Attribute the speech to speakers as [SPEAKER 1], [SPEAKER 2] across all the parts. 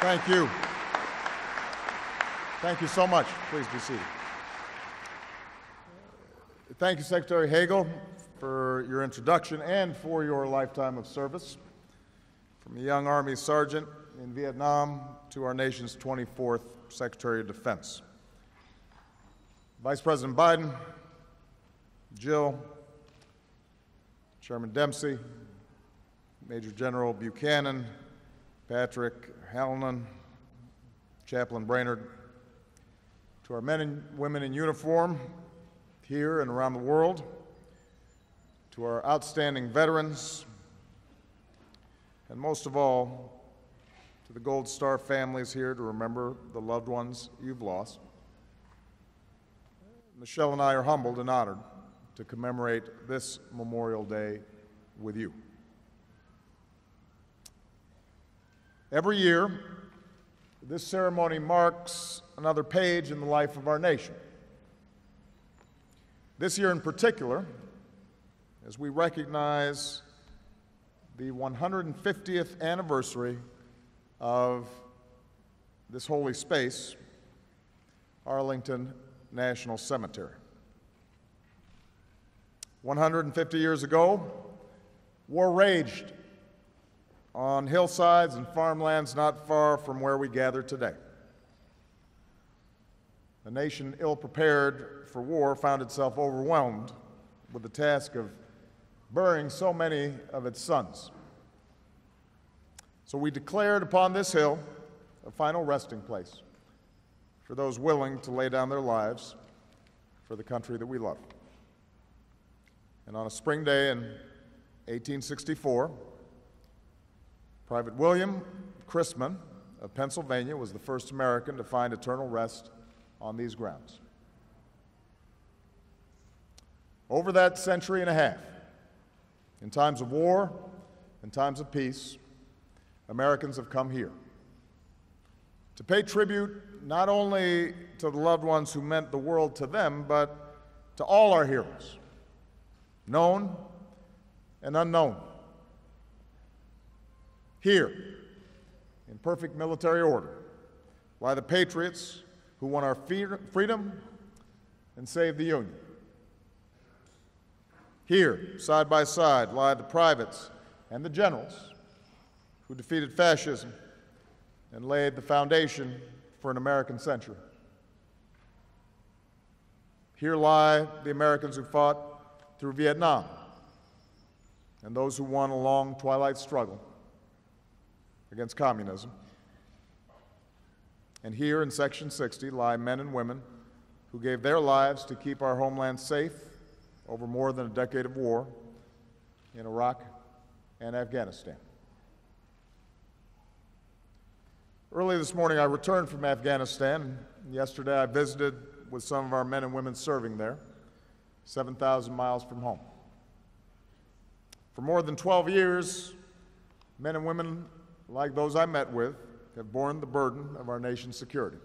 [SPEAKER 1] Thank you. Thank you so much. Please be seated. Thank you, Secretary Hagel, for your introduction and for your lifetime of service. From a young Army sergeant in Vietnam to our nation's 24th Secretary of Defense. Vice President Biden, Jill, Chairman Dempsey, Major General Buchanan, Patrick Hallinan, Chaplain Brainerd, to our men and women in uniform here and around the world, to our outstanding veterans, and most of all, to the Gold Star families here to remember the loved ones you've lost. Michelle and I are humbled and honored to commemorate this Memorial Day with you. Every year, this ceremony marks another page in the life of our nation. This year in particular, as we recognize the 150th anniversary of this holy space, Arlington National Cemetery. 150 years ago, war raged on hillsides and farmlands not far from where we gather today. A nation ill-prepared for war found itself overwhelmed with the task of burying so many of its sons. So we declared upon this hill a final resting place for those willing to lay down their lives for the country that we love. And on a spring day in 1864, Private William Chrisman of Pennsylvania was the first American to find eternal rest on these grounds. Over that century and a half, in times of war and times of peace, Americans have come here to pay tribute not only to the loved ones who meant the world to them, but to all our heroes, known and unknown. Here, in perfect military order, lie the Patriots who won our freedom and saved the Union. Here, side by side, lie the privates and the generals who defeated fascism and laid the foundation for an American century. Here lie the Americans who fought through Vietnam and those who won a long twilight struggle against communism. And here in Section 60 lie men and women who gave their lives to keep our homeland safe over more than a decade of war in Iraq and Afghanistan. Early this morning, I returned from Afghanistan, and yesterday I visited with some of our men and women serving there, 7,000 miles from home. For more than 12 years, men and women like those I met with have borne the burden of our nation's security.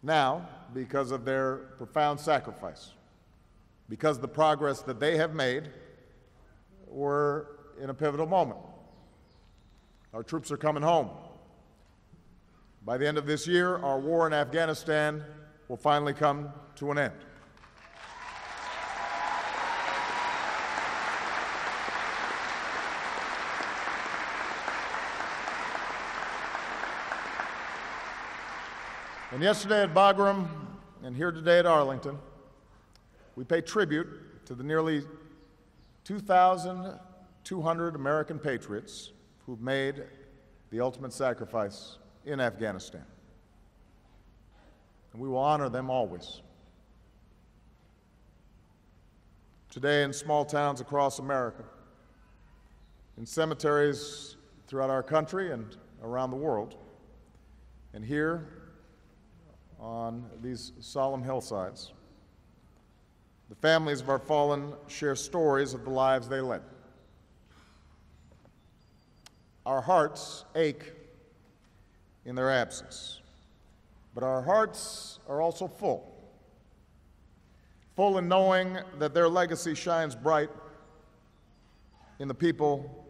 [SPEAKER 1] Now, because of their profound sacrifice, because of the progress that they have made, we're in a pivotal moment. Our troops are coming home. By the end of this year, our war in Afghanistan will finally come to an end. And yesterday at Bagram and here today at Arlington, we pay tribute to the nearly 2,200 American patriots who've made the ultimate sacrifice in Afghanistan. And we will honor them always. Today in small towns across America, in cemeteries throughout our country and around the world, and here on these solemn hillsides, the families of our fallen share stories of the lives they led. Our hearts ache in their absence, but our hearts are also full in knowing that their legacy shines bright in the people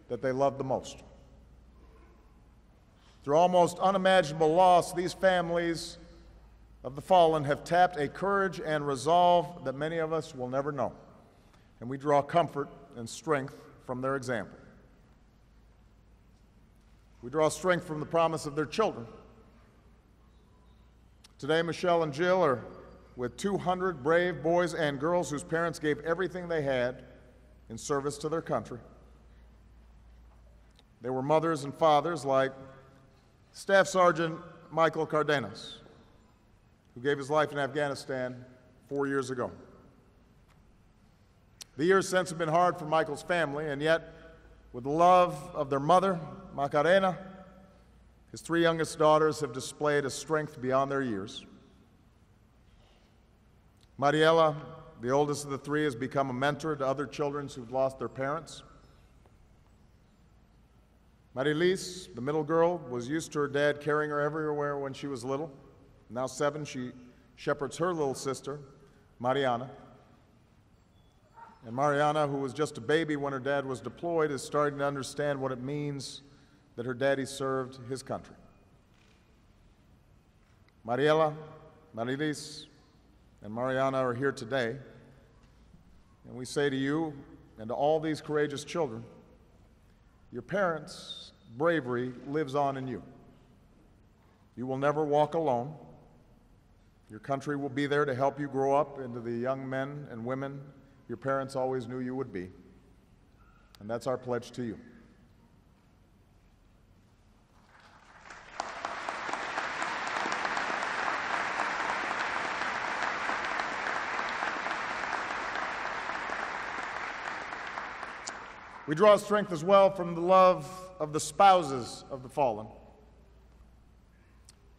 [SPEAKER 1] that they love the most. Through almost unimaginable loss, these families of the fallen have tapped a courage and resolve that many of us will never know, and we draw comfort and strength from their example. We draw strength from the promise of their children. Today, Michelle and Jill are with 200 brave boys and girls whose parents gave everything they had in service to their country. They were mothers and fathers like Staff Sergeant Michael Cardenas, who gave his life in Afghanistan 4 years ago. The years since have been hard for Michael's family, and yet, with the love of their mother, Macarena, his 3 youngest daughters have displayed a strength beyond their years. Mariela, the oldest of the 3, has become a mentor to other children who've lost their parents. Marilise, the middle girl, was used to her dad carrying her everywhere when she was little. Now 7, she shepherds her little sister, Mariana. And Mariana, who was just a baby when her dad was deployed, is starting to understand what it means that her daddy served his country. Mariela, Marilise, and Mariana are here today, and we say to you and to all these courageous children, your parents' bravery lives on in you. You will never walk alone. Your country will be there to help you grow up into the young men and women your parents always knew you would be, and that's our pledge to you. We draw strength as well from the love of the spouses of the fallen.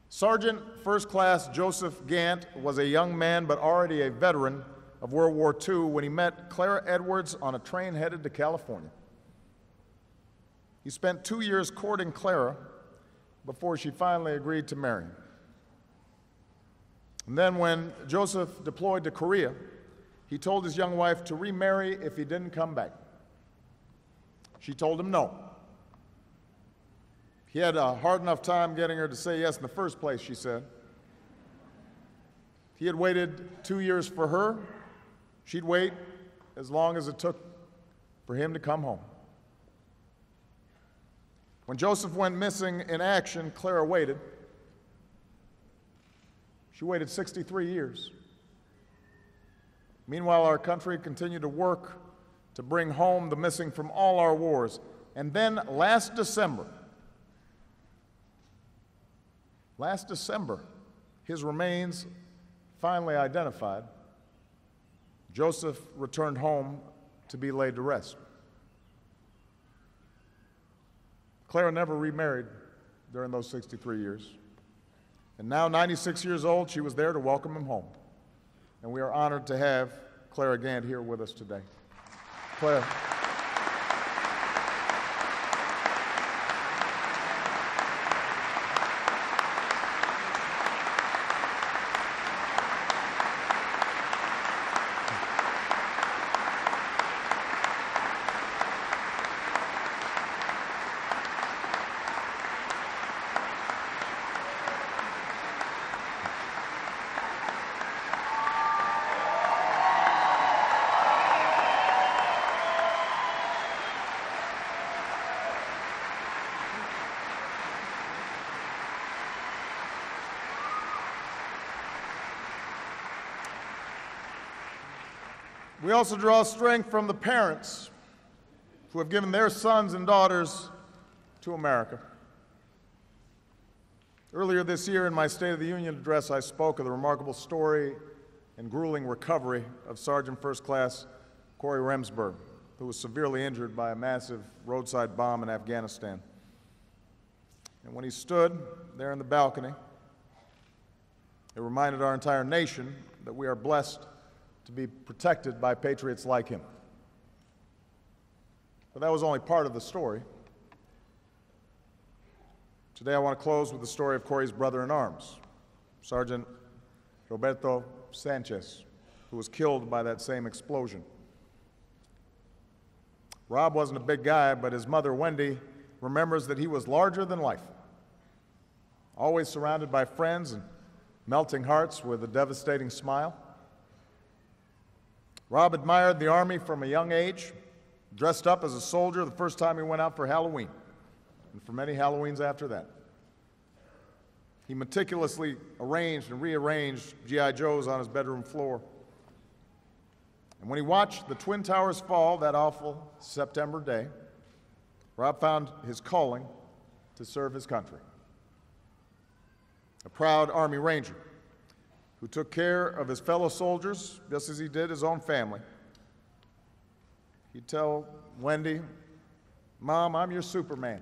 [SPEAKER 1] Sergeant First Class Joseph Gant was a young man but already a veteran of World War II when he met Clara Edwards on a train headed to California. He spent 2 years courting Clara before she finally agreed to marry him. And then when Joseph deployed to Korea, he told his young wife to remarry if he didn't come back. She told him no. He had a hard enough time getting her to say yes in the first place, she said. He had waited 2 years for her. She'd wait as long as it took for him to come home. When Joseph went missing in action, Clara waited. She waited 63 years. Meanwhile, our country continued to work to bring home the missing from all our wars. And then last December, his remains finally identified, Joseph returned home to be laid to rest. Clara never remarried during those 63 years. And now, 96 years old, she was there to welcome him home. And we are honored to have Clara Gant here with us today. Clara. We also draw strength from the parents who have given their sons and daughters to America. Earlier this year in my State of the Union address, I spoke of the remarkable story and grueling recovery of Sergeant First Class Corey Remsburg, who was severely injured by a massive roadside bomb in Afghanistan. And when he stood there in the balcony, it reminded our entire nation that we are blessed to be protected by patriots like him. But that was only part of the story. Today I want to close with the story of Corey's brother-in-arms, Sergeant Roberto Sanchez, who was killed by that same explosion. Rob wasn't a big guy, but his mother, Wendy, remembers that he was larger than life. always surrounded by friends and melting hearts with a devastating smile. Rob admired the Army from a young age, dressed up as a soldier the first time he went out for Halloween, and for many Halloweens after that. He meticulously arranged and rearranged G.I. Joes on his bedroom floor. And when he watched the Twin Towers fall that awful September day, Rob found his calling to serve his country. A proud Army Ranger who took care of his fellow soldiers just as he did his own family. He'd tell Wendy, "Mom, I'm your Superman."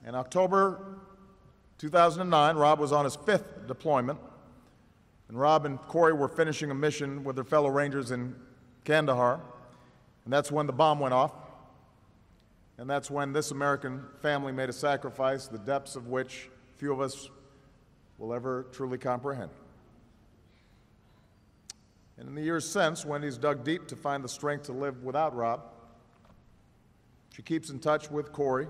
[SPEAKER 1] In October 2009, Rob was on his 5th deployment, and Rob and Corey were finishing a mission with their fellow Rangers in Kandahar, and that's when the bomb went off, and that's when this American family made a sacrifice, the depths of which few of us will ever truly comprehend. And in the years since, Wendy's dug deep to find the strength to live without Rob. She keeps in touch with Corey,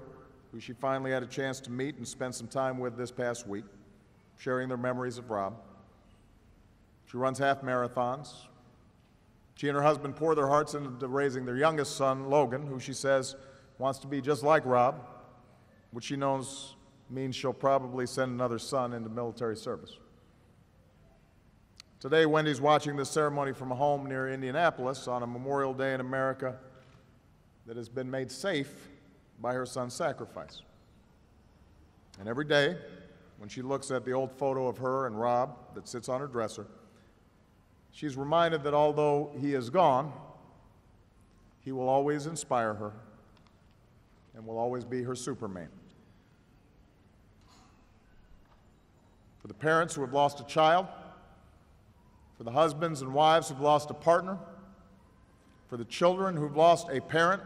[SPEAKER 1] who she finally had a chance to meet and spend some time with this past week, sharing their memories of Rob. She runs half marathons. She and her husband pour their hearts into raising their youngest son, Logan, who she says wants to be just like Rob, which she knows means she'll probably send another son into military service. Today, Wendy's watching this ceremony from a home near Indianapolis on a Memorial Day in America that has been made safe by her son's sacrifice. And every day, when she looks at the old photo of her and Rob that sits on her dresser, she's reminded that although he is gone, he will always inspire her and will always be her Superman. For the parents who have lost a child, for the husbands and wives who've lost a partner, for the children who've lost a parent,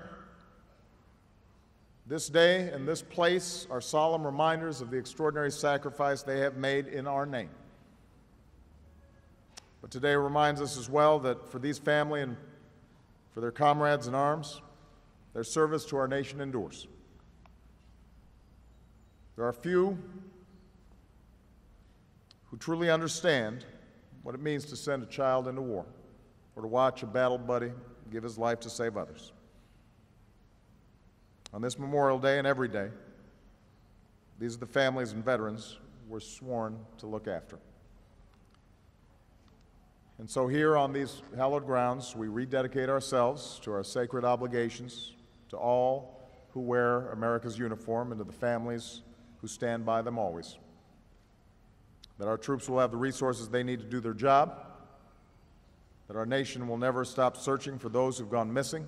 [SPEAKER 1] this day and this place are solemn reminders of the extraordinary sacrifice they have made in our name. But today reminds us as well that for these family and for their comrades in arms, their service to our nation endures. There are few who truly understand what it means to send a child into war or to watch a battle buddy give his life to save others. On this Memorial Day and every day, these are the families and veterans we're sworn to look after. And so here on these hallowed grounds, we rededicate ourselves to our sacred obligations to all who wear America's uniform and to the families who stand by them always. That our troops will have the resources they need to do their job, that our nation will never stop searching for those who've gone missing,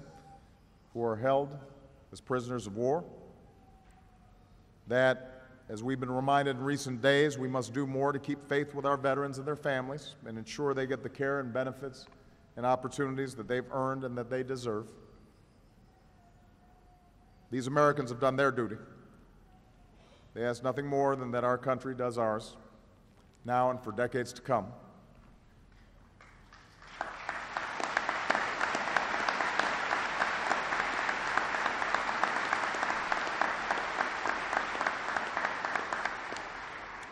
[SPEAKER 1] who are held as prisoners of war, that, as we've been reminded in recent days, we must do more to keep faith with our veterans and their families and ensure they get the care and benefits and opportunities that they've earned and that they deserve. These Americans have done their duty. They ask nothing more than that our country does ours, now and for decades to come.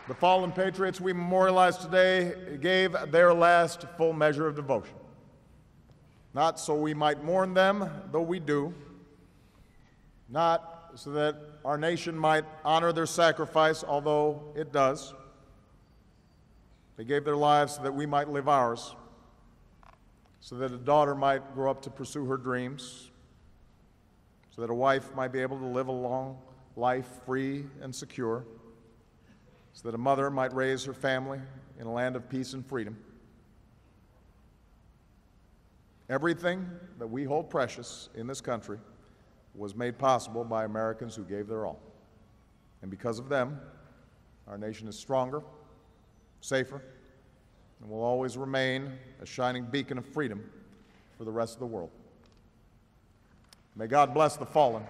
[SPEAKER 1] The fallen patriots we memorialize today gave their last full measure of devotion. Not so we might mourn them, though we do. Not so that our nation might honor their sacrifice, although it does. They gave their lives so that we might live ours, so that a daughter might grow up to pursue her dreams, so that a wife might be able to live a long life free and secure, so that a mother might raise her family in a land of peace and freedom. Everything that we hold precious in this country was made possible by Americans who gave their all. And because of them, our nation is stronger, safer, and will always remain a shining beacon of freedom for the rest of the world. May God bless the fallen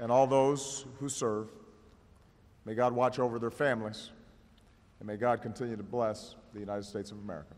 [SPEAKER 1] and all those who serve. May God watch over their families, and may God continue to bless the United States of America.